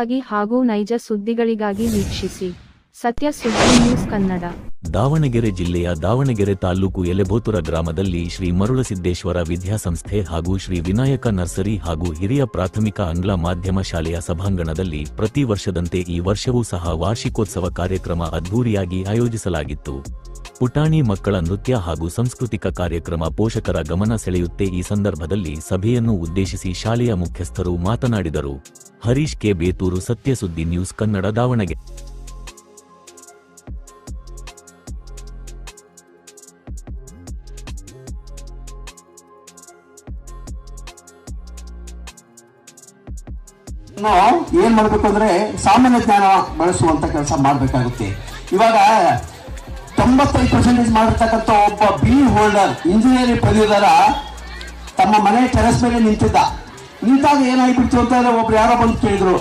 ಆಗಿ ಹಾಗೂ ನೈಜ ಸುದ್ದಿಗಳಿಗಾಗಿ ವೀಕ್ಷಿಸಿ ಸತ್ಯ ಸುದ್ದಿ ನ್ಯೂಸ್ ಕನ್ನಡ. ದಾವಣಗೆರೆ ಜಿಲ್ಲೆಯ ದಾವಣಗೆರೆ ತಾಲೂಕು ಎಲೆಬೋತುರ ಗ್ರಾಮದಲ್ಲಿ ಶ್ರೀ ಮರುಳಸಿದ್ದೇಶ್ವರ ವಿದ್ಯಾಸಂಸ್ಥೆ ಹಾಗೂ ಶ್ರೀ ವಿನಾಯಕ ನರ್ಸರಿ ಹಾಗೂ ಹಿರಿಯ ಪ್ರಾಥಮಿಕ ಆಂಗ್ಲ ಮಾಧ್ಯಮ ಶಾಲೆಯ ಸಭಾಂಗಣದಲ್ಲಿ ಪ್ರತಿ ವರ್ಷದಂತೆ ಈ ವರ್ಷವೂ ಸಹ ವಾರ್ಷಿಕೋತ್ಸವ ಕಾರ್ಯಕ್ರಮ ಅದ್ಧೂರಿಯಾಗಿ ಆಯೋಜಿಸಲಾಗಿತ್ತು. ಪುಟಾಣಿ ಮಕ್ಕಳ ನೃತ್ಯ ಹಾಗೂ ಸಾಂಸ್ಕೃತಿಕ ಕಾರ್ಯಕ್ರಮ ಪೋಷಕರ ಗಮನ ಸೆಳೆಯುತ್ತೆ. ಈ ಸಂದರ್ಭದಲ್ಲಿ ಸಭೆಯನ್ನು ಉದ್ದೇಶಿಸಿ ಶಾಲೆಯ ಮುಖ್ಯಸ್ಥರು ಮಾತನಾಡಿದರು. ಹರೀಶ್ ಕೆ ಬೇತೂರು, ಸತ್ಯ ಸುದ್ದಿ ನ್ಯೂಸ್ ಕನ್ನಡ, ದಾವಣಗೆರೆ. ಏನ್ ಮಾಡ್ಬೇಕು ಅಂದ್ರೆ ಸಾಮಾನ್ಯ ಜ್ಞಾನ ಬಳಸುವಂತ ಕೆಲಸ ಮಾಡ್ಬೇಕಾಗುತ್ತೆ. ಇವಾಗ 95% ಮಾಡಿರ್ತಕ್ಕಂಥ ಒಬ್ಬ ಬಿ ಹೋಲ್ಡರ್ ಇಂಜಿನಿಯರಿಂಗ್ ಪದವೀಧರ ತಮ್ಮ ಮನೆ ಟೆರೆಸ್ ಮೇಲೆ ನಿಂತಾಗ ಏನಾಗ್ಬಿಡ್ತು ಅಂತ ಒಬ್ರು ಯಾರೋ ಬಂದು ಕೇಳಿದ್ರು,